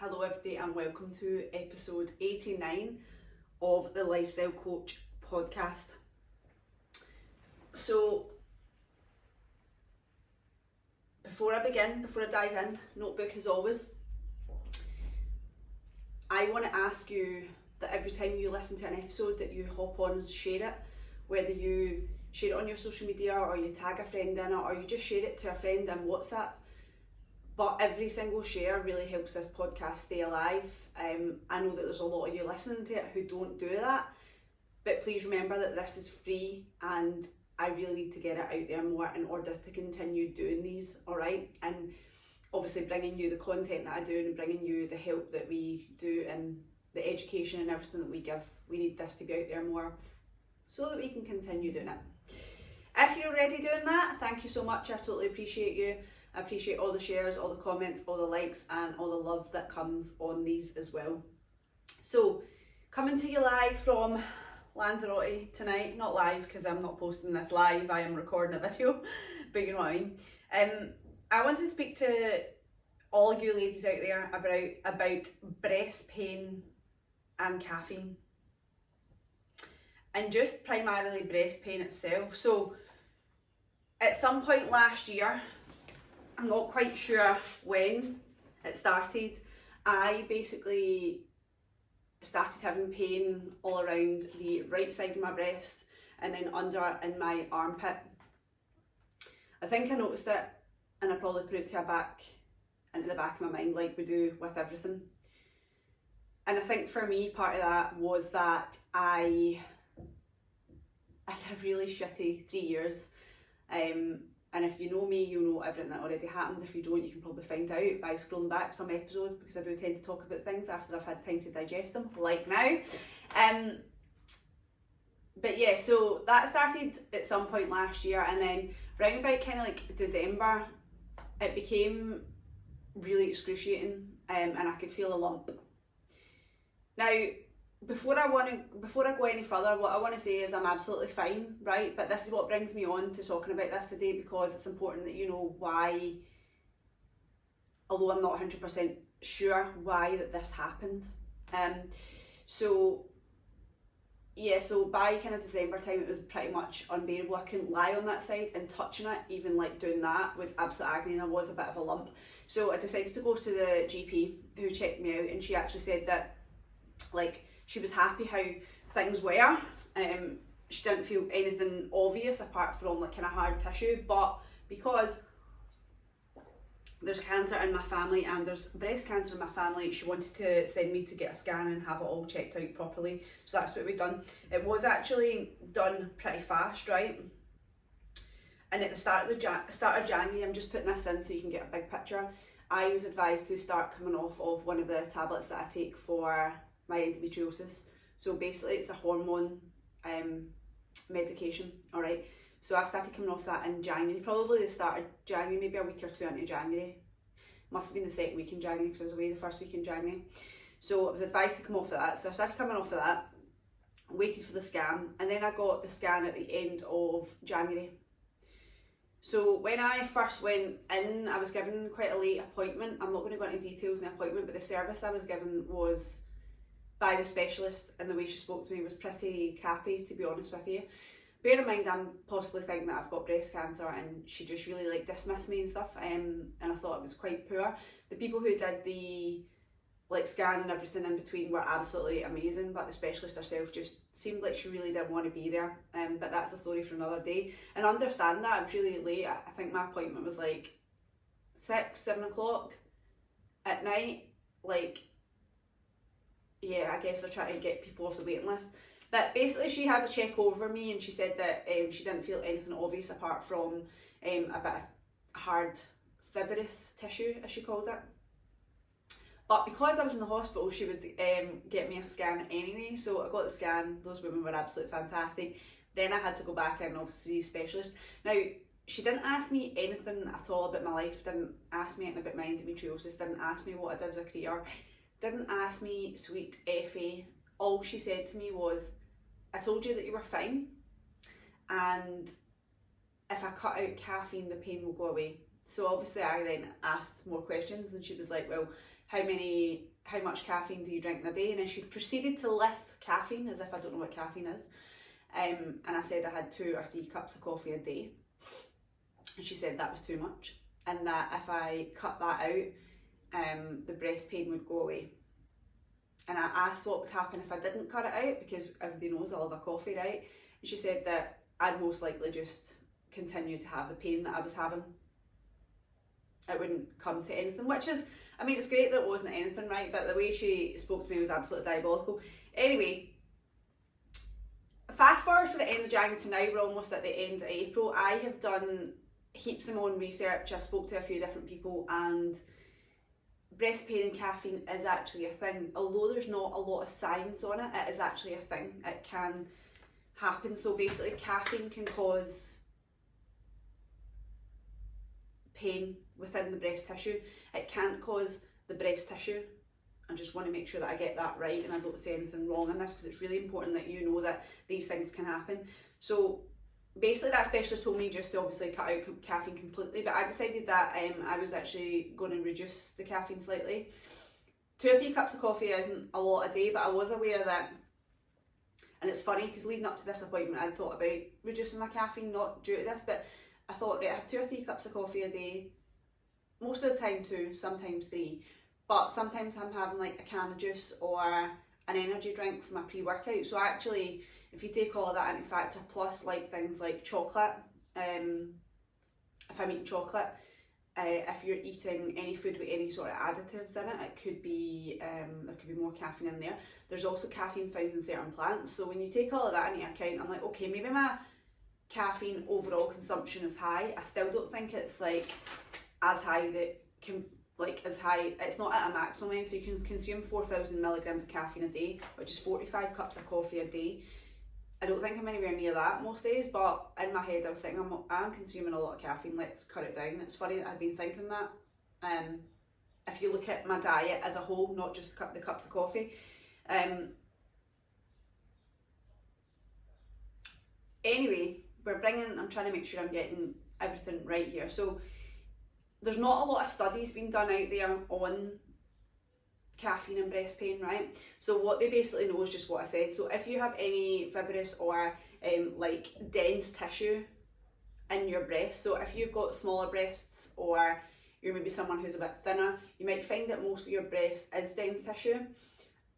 Hello everybody and welcome to episode 89 of the Lifestyle Coach podcast. So before I dive in, notebook as always, I want to ask you that every time you listen to an episode that you hop on and share it, whether you share it on your social media or you tag a friend in it or you just share it to a friend in WhatsApp. But every single share really helps this podcast stay alive. I know that there's a lot of you listening to it who don't do that, but please remember that this is free and I really need to get it out there more in order to continue doing these, alright? And obviously bringing you the content that I do and bringing you the help that we do and the education and everything that we give. We need this to be out there more so that we can continue doing it. If you're already doing that, thank you so much. I totally appreciate you. I appreciate all the shares, all the comments, all the likes and all the love that comes on these as well. So, coming to you live from Lanzarote tonight, not live because I'm not posting this live, I am recording a video, but you know what I mean. I want to speak to all you ladies out there about breast pain and caffeine. And just primarily breast pain itself. So, at some point last year, I'm not quite sure when it started, I basically started having pain all around the right side of my breast and then under in my armpit. I think I noticed it and I probably put it into the back of my mind like we do with everything. And I think for me part of that was that I had a really shitty 3 years. And if you know me, you know everything that already happened. If you don't, you can probably find out by scrolling back some episodes because I do tend to talk about things after I've had time to digest them, like now. But yeah, so that started at some point last year, and then round about kind of like December, it became really excruciating, and I could feel a lump. Now, before I go any further, what I want to say is I'm absolutely fine, right? But this is what brings me on to talking about this today because it's important that you know why, although I'm not 100% sure why that this happened. So by kind of December time it was pretty much unbearable. I couldn't lie on that side and touching it, even like doing that was absolute agony and I was a bit of a lump. So I decided to go to the GP who checked me out and she actually said that like she was happy how things were. She didn't feel anything obvious apart from like kind of hard tissue, but because there's cancer in my family and there's breast cancer in my family, she wanted to send me to get a scan and have it all checked out properly. So that's what we've done. It was actually done pretty fast, right? And at the start of January, I'm just putting this in so you can get a big picture. I was advised to start coming off of one of the tablets that I take for my endometriosis. So basically it's a hormone medication, alright? So I started coming off that in January, probably the start of January, maybe a week or two into January. Must have been the second week in January because I was away the first week in January. So I was advised to come off of that. So I started coming off of that, waited for the scan, and then I got the scan at the end of January. So when I first went in, I was given quite a late appointment. I'm not going to go into details in the appointment, but the service I was given was by the specialist, and the way she spoke to me was pretty cappy, to be honest with you. Bear in mind I'm possibly thinking that I've got breast cancer and she just really like dismissed me and stuff, and I thought it was quite poor. The people who did the like scan and everything in between were absolutely amazing, but the specialist herself just seemed like she really didn't want to be there, but that's a story for another day. And understand that, it was really late. I think my appointment was like 7 o'clock at night, like yeah, I guess they're trying to get people off the waiting list. But basically she had a check over me and she said that she didn't feel anything obvious apart from a bit of hard fibrous tissue, as she called it. But because I was in the hospital, she would get me a scan anyway. So I got the scan, those women were absolutely fantastic. Then I had to go back in and obviously see a specialist. Now, she didn't ask me anything at all about my life, didn't ask me anything about my endometriosis, didn't ask me what I did as a career, didn't ask me sweet Effie. All she said to me was, I told you that you were fine, and if I cut out caffeine the pain will go away. So obviously I then asked more questions and she was like, well, how many how much caffeine do you drink in a day? And then she proceeded to list caffeine as if I don't know what caffeine is. And I said I had 2 or 3 cups of coffee a day. And she said that was too much. And that if I cut that out, the breast pain would go away. And I asked what would happen if I didn't cut it out, because everybody knows I love a coffee, right? And she said that I'd most likely just continue to have the pain that I was having. It wouldn't come to anything, which is, I mean, it's great that it wasn't anything, right? But the way she spoke to me was absolutely diabolical. Anyway, fast forward for the end of January to now, we're almost at the end of April. I have done heaps of my own research. I've spoke to a few different people, and breast pain and caffeine is actually a thing. Although there's not a lot of science on it, it is actually a thing. It can happen. So basically, caffeine can cause pain within the breast tissue. It can't cause the breast tissue. I just want to make sure that I get that right and I don't say anything wrong in this, because it's really important that you know that these things can happen. So basically that specialist told me just to obviously cut out caffeine completely, but I decided that I was actually going to reduce the caffeine slightly. 2 or 3 cups of coffee isn't a lot a day, but I was aware that, and it's funny because leading up to this appointment I thought about reducing my caffeine, not due to this, but I thought, right, I have 2 or 3 cups of coffee a day, most of the time 2, sometimes 3, but sometimes I'm having like a can of juice or an energy drink for my pre-workout. So actually, if you take all of that into factor, plus like things like chocolate, if I'm eating chocolate, if you're eating any food with any sort of additives in it, it could be, there could be more caffeine in there. There's also caffeine found in certain plants. So when you take all of that into account, I'm like, okay, maybe my caffeine overall consumption is high. I still don't think it's like as high as it can, like as high, it's not at a maximum end. So you can consume 4,000 milligrams of caffeine a day, which is 45 cups of coffee a day. I don't think I'm anywhere near that most days, but in my head I was thinking I'm consuming a lot of caffeine, let's cut it down. It's funny that I've been thinking that. If you look at my diet as a whole, not just the cups of coffee. Anyway, I'm trying to make sure I'm getting everything right here. So there's not a lot of studies being done out there on caffeine and breast pain, right? So what they basically know is just what I said. So if you have any fibrous or like dense tissue in your breast, so if you've got smaller breasts or you're maybe someone who's a bit thinner, you might find that most of your breast is dense tissue.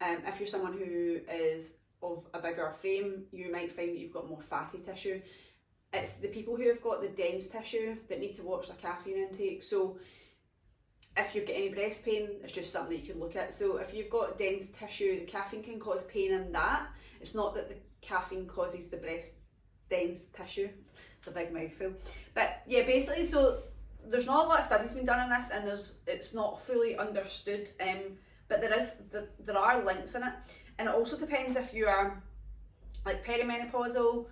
If you're someone who is of a bigger frame, you might find that you've got more fatty tissue. It's the people who have got the dense tissue that need to watch their caffeine intake. So if you've got any breast pain, it's just something that you can look at. So if you've got dense tissue, the caffeine can cause pain in that. It's not that the caffeine causes the breast dense tissue. It's a big mouthful. But yeah, basically, so there's not a lot of studies being done on this, and it's not fully understood. But there are links in it, and it also depends if you are like perimenopausal,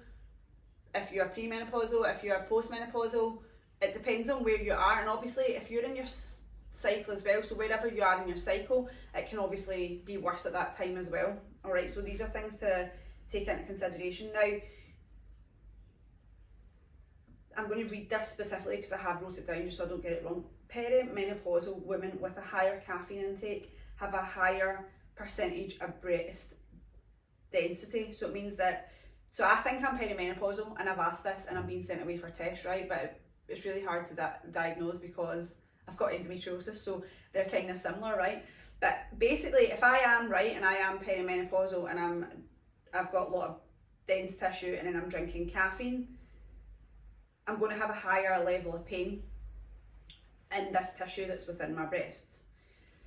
if you're premenopausal, if you're postmenopausal. It depends on where you are, and obviously if you're in your cycle as well, so wherever you are in your cycle, it can obviously be worse at that time as well. All right, so these are things to take into consideration. Now, I'm going to read this specifically because I have wrote it down just so I don't get it wrong. Perimenopausal women with a higher caffeine intake have a higher percentage of breast density. So it means that, so I think I'm perimenopausal, and I've asked this and I'm being sent away for tests, right? But it's really hard to diagnose because I've got endometriosis, so they're kind of similar, right? But basically, if I am right and I am perimenopausal and I've got a lot of dense tissue and then I'm drinking caffeine, I'm going to have a higher level of pain in this tissue that's within my breasts.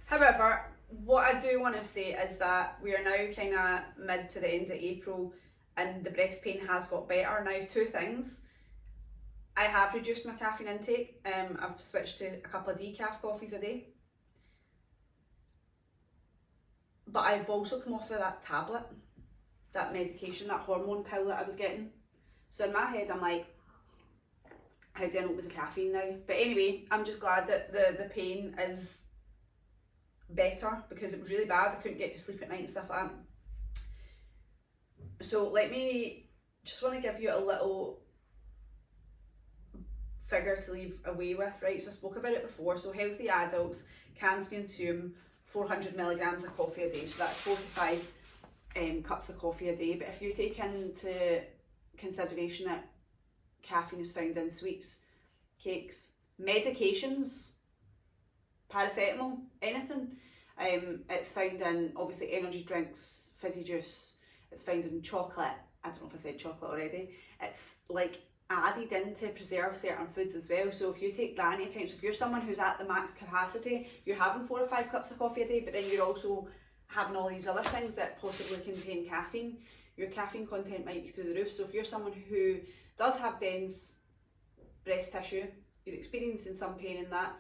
However, what I do want to say is that we are now kind of mid to the end of April and the breast pain has got better. Now, 2 things. I have reduced my caffeine intake. I've switched to a couple of decaf coffees a day. But I've also come off of that tablet, that medication, that hormone pill that I was getting. So in my head, I'm like, how do I know it was a caffeine now? But anyway, I'm just glad that the pain is better because it was really bad. I couldn't get to sleep at night and stuff like that. So just want to give you a little figure to leave away with, right? So I spoke about it before. So healthy adults can consume 400 milligrams of coffee a day, so that's 4 to 5 cups of coffee a day. But if you take into consideration that caffeine is found in sweets, cakes, medications, paracetamol, anything, it's found in obviously energy drinks, fizzy juice, it's found in chocolate. I don't know if I said chocolate already. It's like added in to preserve certain foods as well. So if you take that into account, so if you're someone who's at the max capacity, you're having 4 or 5 cups of coffee a day, but then you're also having all these other things that possibly contain caffeine, your caffeine content might be through the roof. So if you're someone who does have dense breast tissue, you're experiencing some pain in that,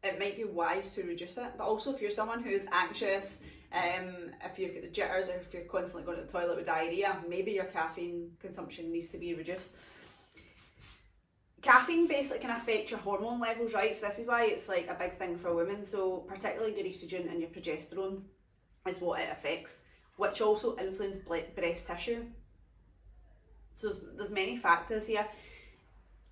it might be wise to reduce it. But also if you're someone who's anxious, if you've got the jitters, or if you're constantly going to the toilet with diarrhea, maybe your caffeine consumption needs to be reduced. Caffeine basically can affect your hormone levels, right? So this is why it's like a big thing for women. So particularly your estrogen and your progesterone is what it affects, which also influence breast tissue. So there's many factors here.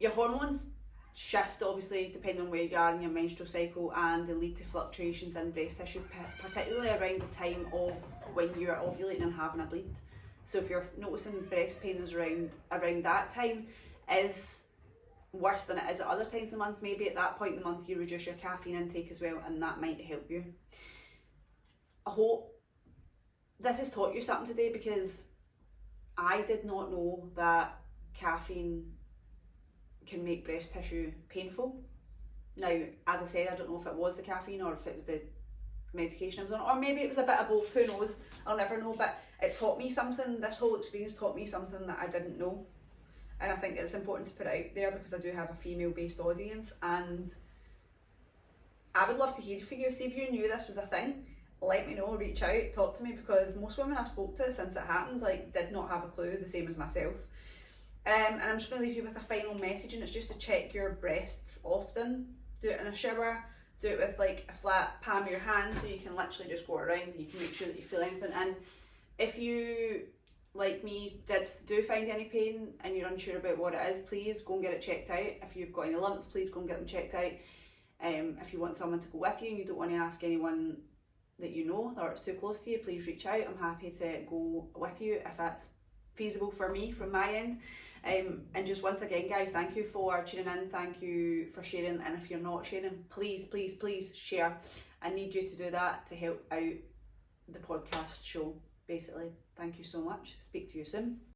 Your hormones shift obviously depending on where you are in your menstrual cycle, and they lead to fluctuations in breast tissue, particularly around the time of when you're ovulating and having a bleed. So if you're noticing breast pain is around that time is worse than it is at other times of the month, maybe at that point in the month you reduce your caffeine intake as well, and that might help you. I hope this has taught you something today, because I did not know that caffeine can make breast tissue painful. Now, as I said, I don't know if it was the caffeine or if it was the medication I was on, or maybe it was a bit of both, who knows, I'll never know. But it taught me something, this whole experience taught me something that I didn't know. And I think it's important to put it out there, because I do have a female-based audience, and I would love to hear from you. See if you knew this was a thing, let me know, reach out, talk to me, because most women I've spoke to since it happened did not have a clue, the same as myself. And I'm just going to leave you with a final message, and it's just to check your breasts often. Do it in a shower, do it with like a flat palm of your hand, so you can literally just go around and you can make sure that you feel anything. And if you, like me, do find any pain and you're unsure about what it is, please go and get it checked out. If you've got any lumps, please go and get them checked out. If you want someone to go with you and you don't want to ask anyone that you know or it's too close to you, please reach out. I'm happy to go with you if that's feasible for me from my end. And just once again, guys, thank you for tuning in, thank you for sharing, and if you're not sharing, please, please, please share. I need you to do that to help out the podcast show, basically. Thank you so much. Speak to you soon.